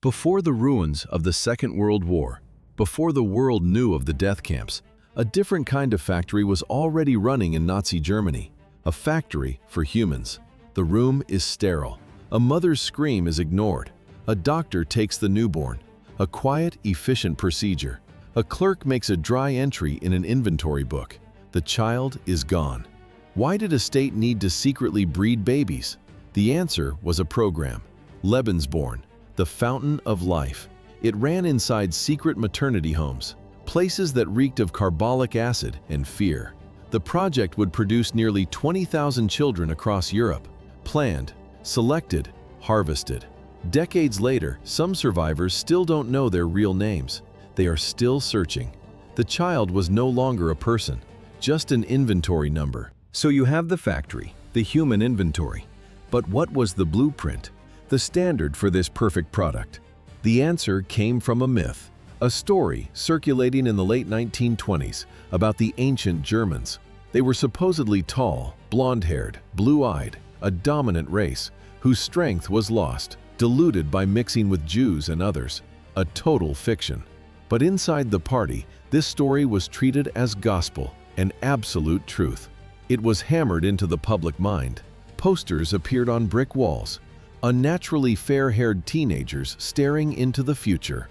Before the ruins of the Second World War, before the world knew of the death camps, a different kind of factory was already running in Nazi Germany, a factory for humans. The room is sterile. A mother's scream is ignored. A doctor takes the newborn. A quiet, efficient procedure. A clerk makes a dry entry in an inventory book. The child is gone. Why did a state need to secretly breed babies? The answer was a program, Lebensborn, the fountain of life. It ran inside secret maternity homes, places that reeked of carbolic acid and fear. The project would produce nearly 20,000 children across Europe, planned, selected, harvested. Decades later, some survivors still don't know their real names. They are still searching. The child was no longer a person, just an inventory number. So you have the factory, the human inventory. But what was the blueprint, the standard for this perfect product? The answer came from a myth, a story circulating in the late 1920s about the ancient Germans. They were supposedly tall, blonde-haired, blue-eyed, a dominant race whose strength was lost, diluted by mixing with Jews and others, a total fiction. But inside the party, this story was treated as gospel, an absolute truth. It was hammered into the public mind. Posters appeared on brick walls, unnaturally fair-haired teenagers staring into the future.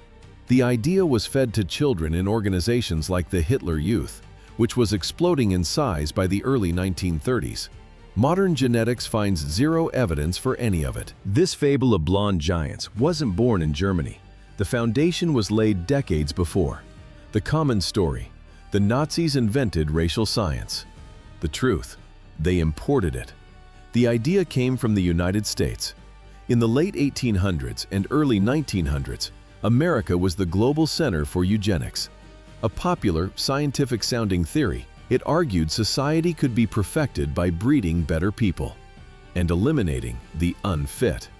The idea was fed to children in organizations like the Hitler Youth, which was exploding in size by the early 1930s. Modern genetics finds zero evidence for any of it. This fable of blonde giants wasn't born in Germany. The foundation was laid decades before. The common story: the Nazis invented racial science. The truth: they imported it. The idea came from the United States. In the late 1800s and early 1900s, America was the global center for eugenics. A popular, scientific-sounding theory, it argued society could be perfected by breeding better people and eliminating the unfit.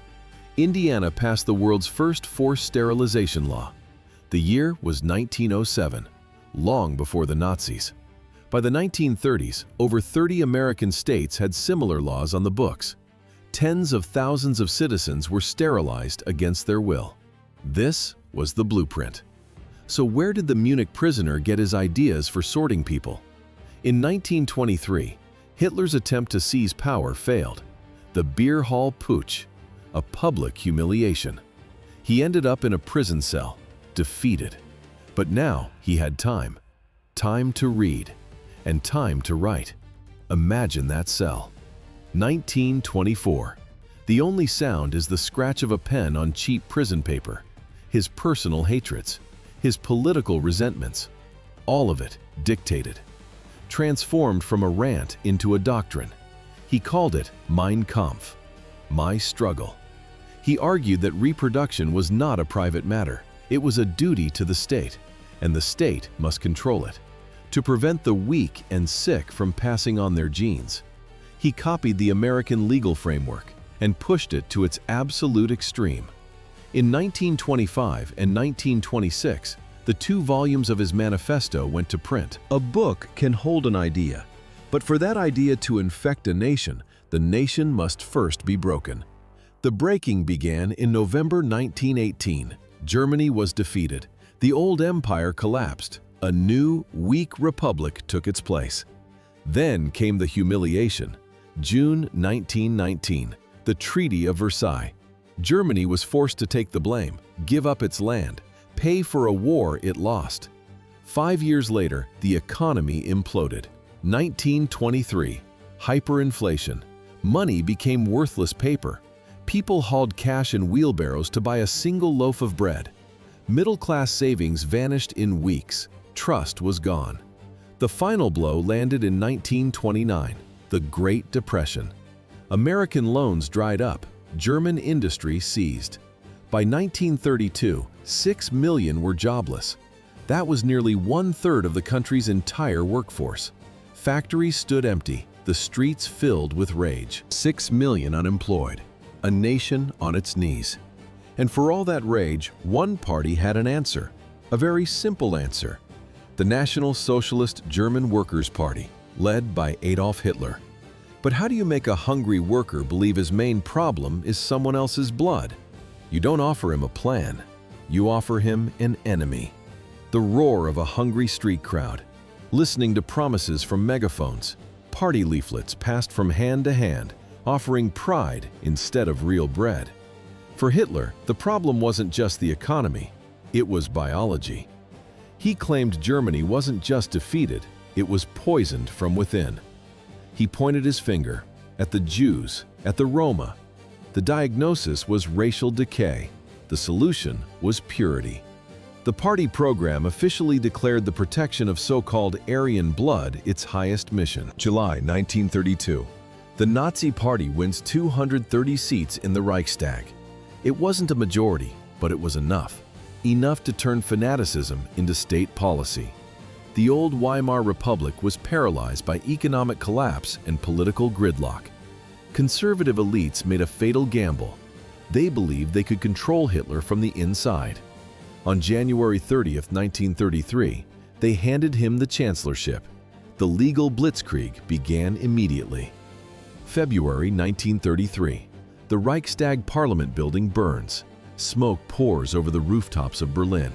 Indiana passed the world's first forced sterilization law. The year was 1907, long before the Nazis. By the 1930s, over 30 American states had similar laws on the books. Tens of thousands of citizens were sterilized against their will. This was the blueprint. So where did the Munich prisoner get his ideas for sorting people? In 1923, Hitler's attempt to seize power failed. The beer hall putsch, a public humiliation. He ended up in a prison cell, defeated. But now he had time. Time to read, and time to write. Imagine that cell. 1924. The only sound is the scratch of a pen on cheap prison paper. His personal hatreds, his political resentments, all of it dictated. Transformed from a rant into a doctrine. He called it Mein Kampf, my struggle. He argued that reproduction was not a private matter. It was a duty to the state, and the state must control it, to prevent the weak and sick from passing on their genes. He copied the American legal framework and pushed it to its absolute extreme. In 1925 and 1926, the 2 volumes of his manifesto went to print. A book can hold an idea, but for that idea to infect a nation, the nation must first be broken. The breaking began in November 1918. Germany was defeated. The old empire collapsed. A new, weak republic took its place. Then came the humiliation. June 1919, the Treaty of Versailles. Germany was forced to take the blame, give up its land, pay for a war it lost. 5 years later, the economy imploded. 1923, hyperinflation. Money became worthless paper. People hauled cash in wheelbarrows to buy a single loaf of bread. Middle-class savings vanished in weeks. Trust was gone. The final blow landed in 1929. The Great Depression. American loans dried up. German industry seized. By 1932, 6 million were jobless. That was nearly 1/3 of the country's entire workforce. Factories stood empty, the streets filled with rage. 6 million unemployed. A nation on its knees. And for all that rage, one party had an answer. A very simple answer. The National Socialist German Workers' Party, led by Adolf Hitler. But how do you make a hungry worker believe his main problem is someone else's blood? You don't offer him a plan, you offer him an enemy. The roar of a hungry street crowd, listening to promises from megaphones, party leaflets passed from hand to hand, offering pride instead of real bread. For Hitler, the problem wasn't just the economy, it was biology. He claimed Germany wasn't just defeated, it was poisoned from within. He pointed his finger at the Jews, at the Roma. The diagnosis was racial decay. The solution was purity. The party program officially declared the protection of so-called Aryan blood its highest mission. July 1932. The Nazi Party wins 230 seats in the Reichstag. It wasn't a majority, but it was enough. Enough to turn fanaticism into state policy. The old Weimar Republic was paralyzed by economic collapse and political gridlock. Conservative elites made a fatal gamble. They believed they could control Hitler from the inside. On January 30, 1933, they handed him the chancellorship. The legal blitzkrieg began immediately. February 1933. The Reichstag Parliament building burns. Smoke pours over the rooftops of Berlin.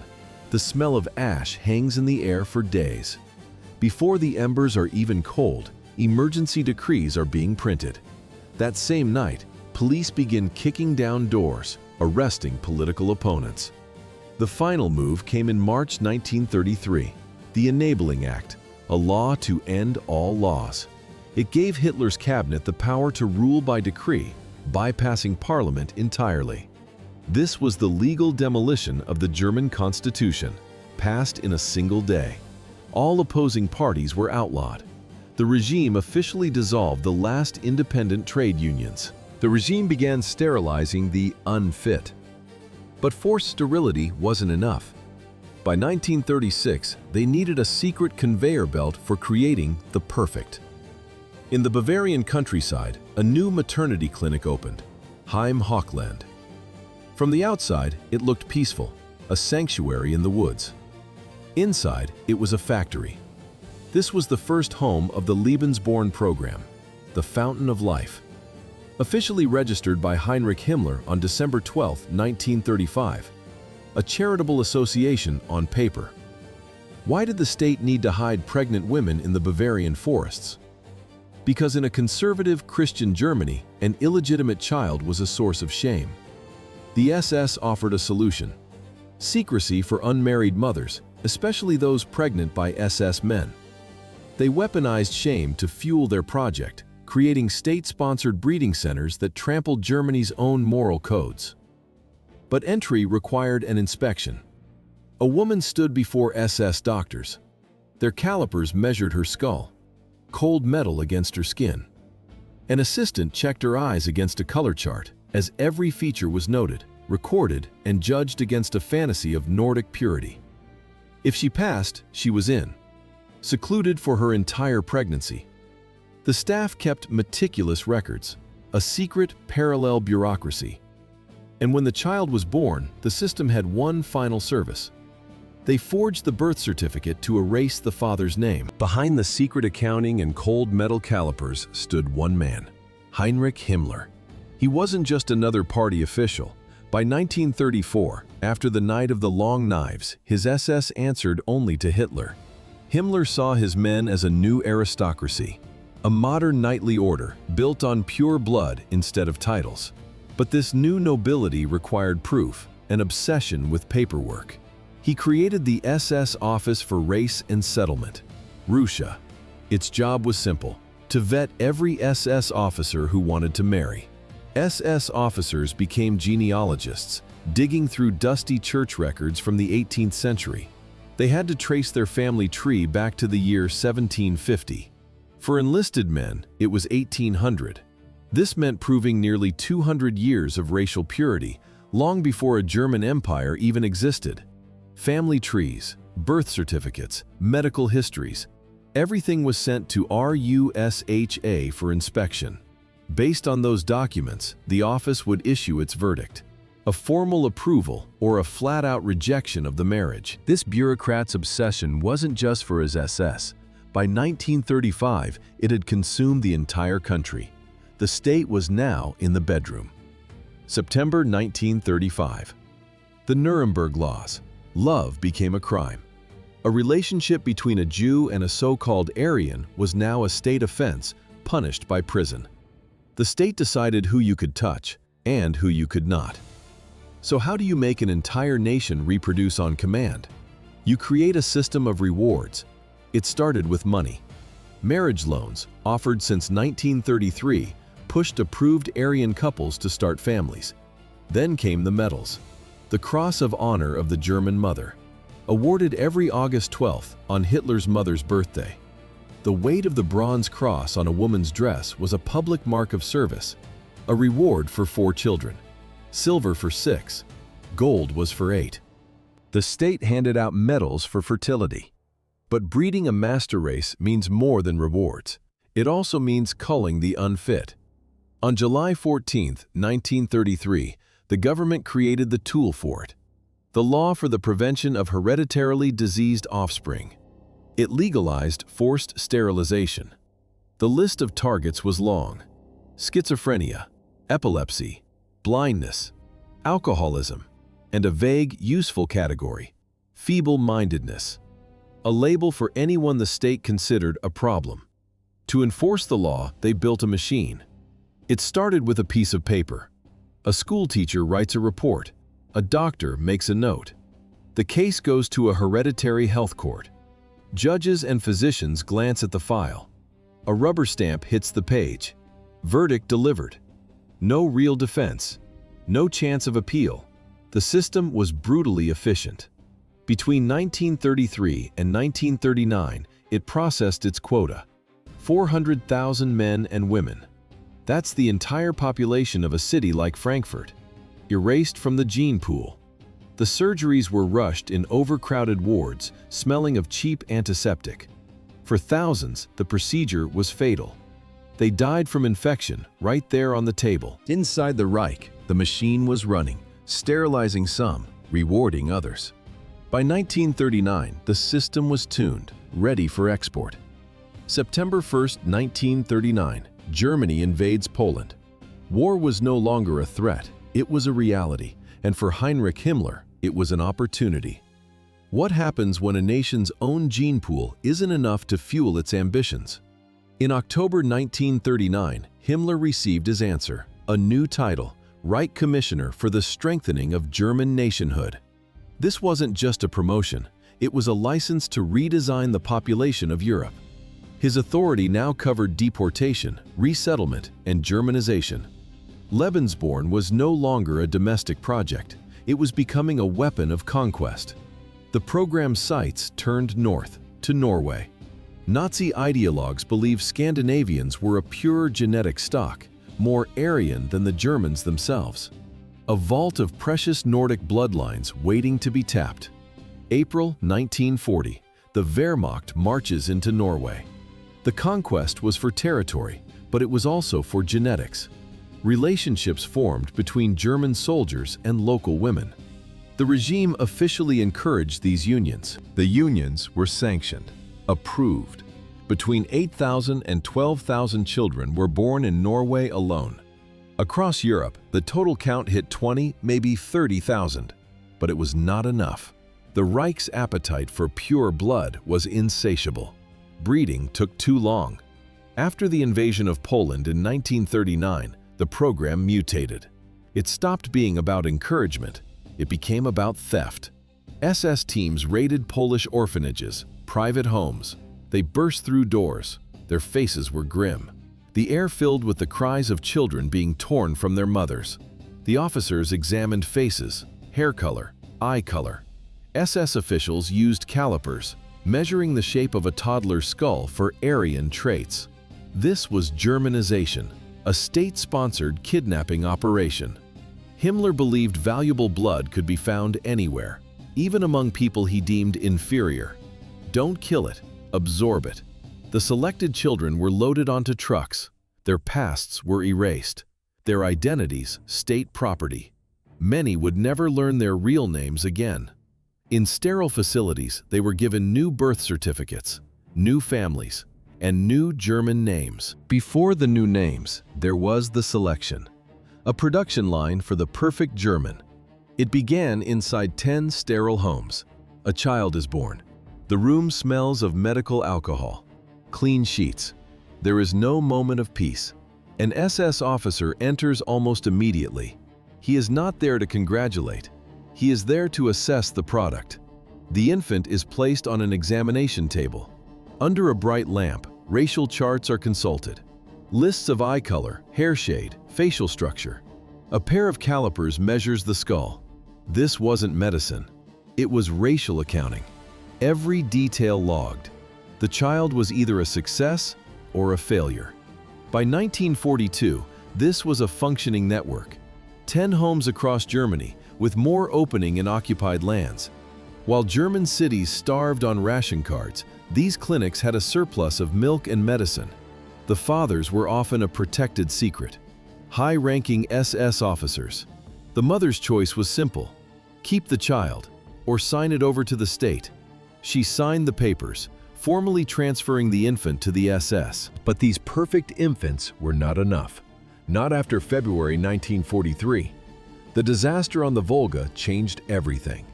The smell of ash hangs in the air for days. Before the embers are even cold, emergency decrees are being printed. That same night, police begin kicking down doors, arresting political opponents. The final move came in March 1933, the Enabling Act, a law to end all laws. It gave Hitler's cabinet the power to rule by decree, bypassing parliament entirely. This was the legal demolition of the German constitution, passed in a single day. All opposing parties were outlawed. The regime officially dissolved the last independent trade unions. The regime began sterilizing the unfit. But forced sterility wasn't enough. By 1936, they needed a secret conveyor belt for creating the perfect. In the Bavarian countryside, a new maternity clinic opened, Heim Hochland. From the outside, it looked peaceful, a sanctuary in the woods. Inside, it was a factory. This was the first home of the Lebensborn program, the fountain of life. Officially registered by Heinrich Himmler on December 12, 1935, a charitable association on paper. Why did the state need to hide pregnant women in the Bavarian forests? Because in a conservative Christian Germany, an illegitimate child was a source of shame. The SS offered a solution: secrecy for unmarried mothers, especially those pregnant by SS men. They weaponized shame to fuel their project, creating state-sponsored breeding centers that trampled Germany's own moral codes. But entry required an inspection. A woman stood before SS doctors. Their calipers measured her skull, cold metal against her skin. An assistant checked her eyes against a color chart, as every feature was noted, recorded, and judged against a fantasy of Nordic purity. If she passed, she was in, secluded for her entire pregnancy. The staff kept meticulous records, a secret parallel bureaucracy. And when the child was born, the system had one final service. They forged the birth certificate to erase the father's name. Behind the secret accounting and cold metal calipers stood one man, Heinrich Himmler. He wasn't just another party official. By 1934, after the Night of the Long Knives, his SS answered only to Hitler. Himmler saw his men as a new aristocracy, a modern knightly order built on pure blood instead of titles. But this new nobility required proof, an obsession with paperwork. He created the SS Office for Race and Settlement, Russia. Its job was simple: to vet every SS officer who wanted to marry. SS officers became genealogists, digging through dusty church records from the 18th century. They had to trace their family tree back to the year 1750. For enlisted men, it was 1800. This meant proving nearly 200 years of racial purity, long before a German empire even existed. Family trees, birth certificates, medical histories, everything was sent to RUSHA for inspection. Based on those documents, the office would issue its verdict: a formal approval or a flat-out rejection of the marriage. This bureaucrat's obsession wasn't just for his SS. By 1935, it had consumed the entire country. The state was now in the bedroom. September 1935. The Nuremberg Laws. Love became a crime. A relationship between a Jew and a so-called Aryan was now a state offense, punished by prison. The state decided who you could touch and who you could not. So how do you make an entire nation reproduce on command? You create a system of rewards. It started with money. Marriage loans, offered since 1933, pushed approved Aryan couples to start families. Then came the medals. The Cross of Honor of the German Mother, awarded every August 12th on Hitler's mother's birthday. The weight of the bronze cross on a woman's dress was a public mark of service, a reward for 4 children. Silver for 6, gold was for 8. The state handed out medals for fertility. But breeding a master race means more than rewards. It also means culling the unfit. On July 14, 1933, the government created the tool for it, the Law for the Prevention of Hereditarily Diseased Offspring. It legalized forced sterilization. The list of targets was long: schizophrenia, epilepsy, blindness, alcoholism, and a vague, useful category, feeble-mindedness, a label for anyone the state considered a problem. To enforce the law, they built a machine. It started with a piece of paper. A school teacher writes a report. A doctor makes a note. The case goes to a hereditary health court. Judges and physicians glance at the file. A rubber stamp hits the page. Verdict delivered. No real defense. No chance of appeal. The system was brutally efficient. Between 1933 and 1939, it processed its quota. 400,000 men and women. That's the entire population of a city like Frankfurt, erased from the gene pool. The surgeries were rushed in overcrowded wards, smelling of cheap antiseptic. For thousands, the procedure was fatal. They died from infection right there on the table. Inside the Reich, the machine was running, sterilizing some, rewarding others. By 1939, the system was tuned, ready for export. September 1, 1939, Germany invades Poland. War was no longer a threat, it was a reality, and for Heinrich Himmler, it was an opportunity. What happens when a nation's own gene pool isn't enough to fuel its ambitions? In October 1939, Himmler received his answer, a new title, Reich Commissioner for the Strengthening of German Nationhood. This wasn't just a promotion, it was a license to redesign the population of Europe. His authority now covered deportation, resettlement, and Germanization. Lebensborn was no longer a domestic project, it was becoming a weapon of conquest. The program's sights turned north, to Norway. Nazi ideologues believed Scandinavians were a pure genetic stock, more Aryan than the Germans themselves. A vault of precious Nordic bloodlines waiting to be tapped. April 1940, the Wehrmacht marches into Norway. The conquest was for territory, but it was also for genetics. Relationships formed between German soldiers and local women. The regime officially encouraged these unions. The unions were sanctioned, approved. Between 8,000 and 12,000 children were born in Norway alone. Across Europe, the total count hit 20, maybe 30,000. But it was not enough. The Reich's appetite for pure blood was insatiable. Breeding took too long. After the invasion of Poland in 1939, the program mutated. It stopped being about encouragement. It became about theft. SS teams raided Polish orphanages, private homes. They burst through doors. Their faces were grim. The air filled with the cries of children being torn from their mothers. The officers examined faces, hair color, eye color. SS officials used calipers, measuring the shape of a toddler's skull for Aryan traits. This was Germanization, a state-sponsored kidnapping operation. Himmler believed valuable blood could be found anywhere, even among people he deemed inferior. Don't kill it, absorb it. The selected children were loaded onto trucks. Their pasts were erased. Their identities, state property. Many would never learn their real names again. In sterile facilities, they were given new birth certificates, new families, and new German names. Before the new names, there was the selection. a production line for the perfect German. It began inside 10 sterile homes. A child is born. The room smells of medical alcohol. Clean sheets. There is no moment of peace. An SS officer enters almost immediately. He is not there to congratulate. He is there to assess the product. The infant is placed on an examination table. Under a bright lamp, racial charts are consulted. Lists of eye color, hair shade, facial structure. A pair of calipers measures the skull. This wasn't medicine. It was racial accounting. Every detail logged. The child was either a success or a failure. By 1942, this was a functioning network. 10 homes across Germany, with more opening in occupied lands. While German cities starved on ration cards, these clinics had a surplus of milk and medicine. The fathers were often a protected secret. High-ranking SS officers. The mother's choice was simple. Keep the child, or sign it over to the state. She signed the papers, formally transferring the infant to the SS. But these perfect infants were not enough. Not after February 1943. The disaster on the Volga changed everything.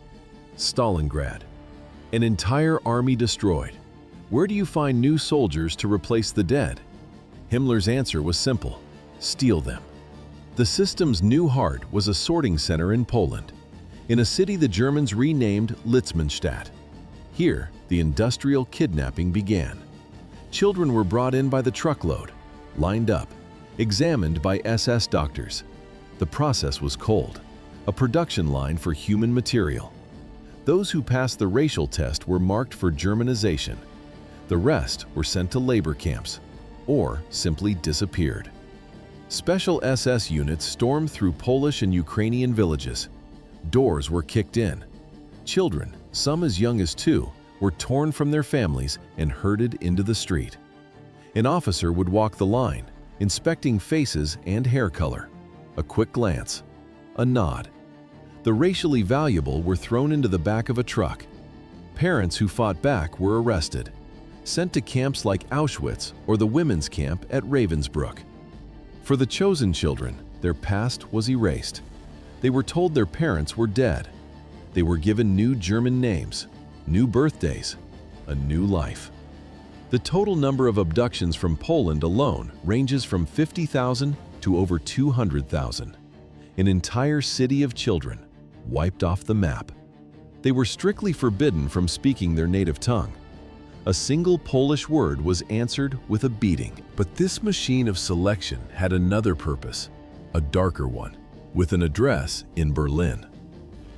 Stalingrad. An entire army destroyed. Where do you find new soldiers to replace the dead? Himmler's answer was simple: steal them. The system's new heart was a sorting center in Poland, in a city the Germans renamed Litzmannstadt. Here, the industrial kidnapping began. Children were brought in by the truckload, lined up, examined by SS doctors. The process was cold, a production line for human material. Those who passed the racial test were marked for Germanization. The rest were sent to labor camps, or simply disappeared. Special SS units stormed through Polish and Ukrainian villages. Doors were kicked in. Children, some as young as 2, were torn from their families and herded into the street. An officer would walk the line, inspecting faces and hair color. A quick glance, a nod. The racially valuable were thrown into the back of a truck. Parents who fought back were arrested, sent to camps like Auschwitz or the women's camp at Ravensbrück. For the chosen children, their past was erased. They were told their parents were dead. They were given new German names, new birthdays, a new life. The total number of abductions from Poland alone ranges from 50,000 to over 200,000. An entire city of children wiped off the map. They were strictly forbidden from speaking their native tongue. A single Polish word was answered with a beating. But this machine of selection had another purpose, a darker one, with an address in Berlin.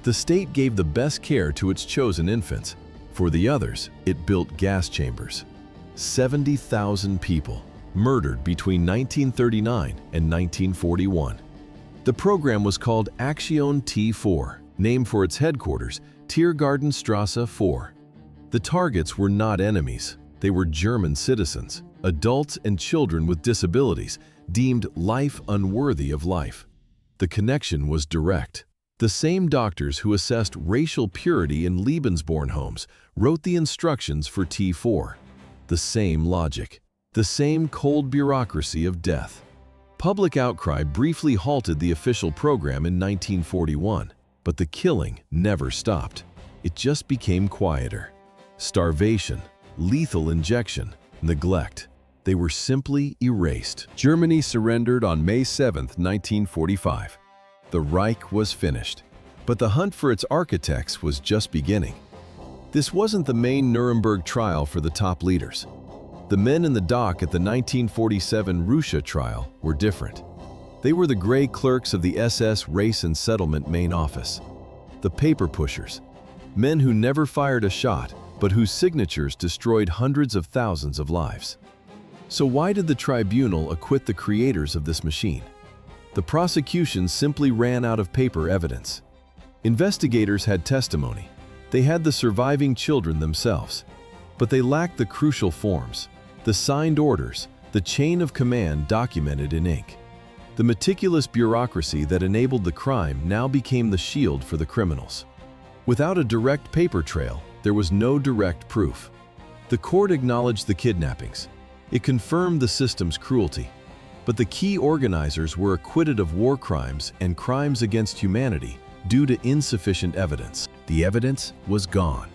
The state gave the best care to its chosen infants. For the others, it built gas chambers. 70,000 people murdered between 1939 and 1941. The program was called Aktion T4, named for its headquarters, Tiergartenstrasse 4. The targets were not enemies. They were German citizens, adults and children with disabilities, deemed life unworthy of life. The connection was direct. The same doctors who assessed racial purity in Lebensborn homes wrote the instructions for T4. The same logic, the same cold bureaucracy of death. Public outcry briefly halted the official program in 1941, but the killing never stopped. It just became quieter. Starvation, lethal injection, neglect. They were simply erased. Germany surrendered on May 7, 1945. The Reich was finished, but the hunt for its architects was just beginning. This wasn't the main Nuremberg trial for the top leaders. The men in the dock at the 1947 Russia trial were different. They were the gray clerks of the SS Race and Settlement main office. The paper pushers, men who never fired a shot, but whose signatures destroyed hundreds of thousands of lives. So why did the tribunal acquit the creators of this machine? The prosecution simply ran out of paper evidence. Investigators had testimony. They had the surviving children themselves. But they lacked the crucial forms, the signed orders, the chain of command documented in ink. The meticulous bureaucracy that enabled the crime now became the shield for the criminals. Without a direct paper trail, there was no direct proof. The court acknowledged the kidnappings. It confirmed the system's cruelty. But the key organizers were acquitted of war crimes and crimes against humanity due to insufficient evidence. The evidence was gone,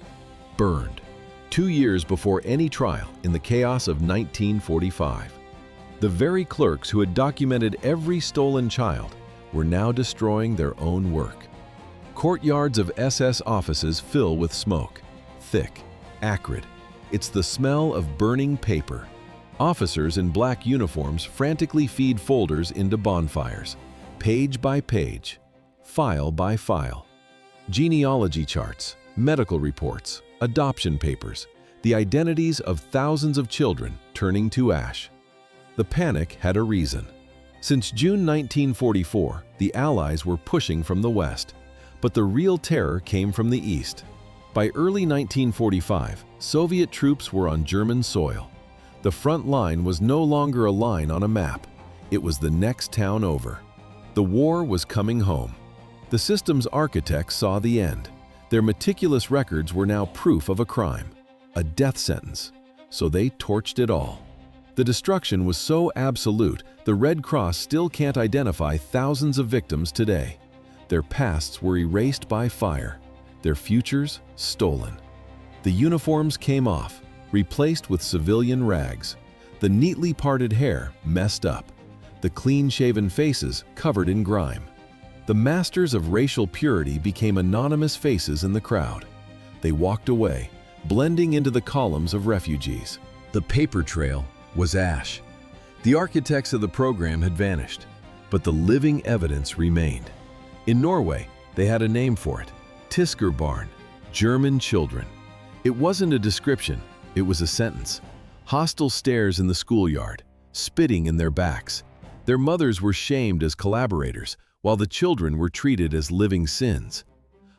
burned, 2 years before any trial in the chaos of 1945. The very clerks who had documented every stolen child were now destroying their own work. Courtyards of SS offices fill with smoke, thick, acrid. It's the smell of burning paper. Officers in black uniforms frantically feed folders into bonfires, page by page, file by file. Genealogy charts, medical reports, adoption papers, the identities of thousands of children turning to ash. The panic had a reason. Since June 1944, the Allies were pushing from the west, but the real terror came from the east. By early 1945, Soviet troops were on German soil. The front line was no longer a line on a map. It was the next town over. The war was coming home. The system's architects saw the end. Their meticulous records were now proof of a crime, a death sentence, so they torched it all. The destruction was so absolute, the Red Cross still can't identify thousands of victims today. Their pasts were erased by fire, their futures stolen. The uniforms came off, replaced with civilian rags, the neatly parted hair messed up, the clean-shaven faces covered in grime. The masters of racial purity became anonymous faces in the crowd. They walked away, blending into the columns of refugees. The paper trail was ash. The architects of the program had vanished, but the living evidence remained. In Norway, they had a name for it: Tiskerbarn, German children. It wasn't a description, it was a sentence. Hostile stares in the schoolyard, spitting in their backs. Their mothers were shamed as collaborators, while the children were treated as living sins.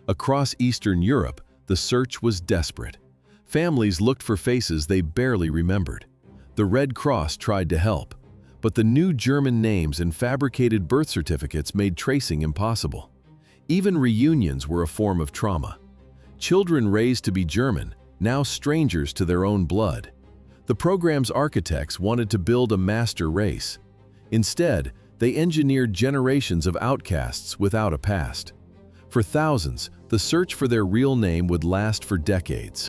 Across Eastern Europe, the search was desperate. Families looked for faces they barely remembered. The Red Cross tried to help, but the new German names and fabricated birth certificates made tracing impossible. Even reunions were a form of trauma. Children raised to be German, now strangers to their own blood. The program's architects wanted to build a master race. Instead, they engineered generations of outcasts without a past. For thousands, the search for their real name would last for decades.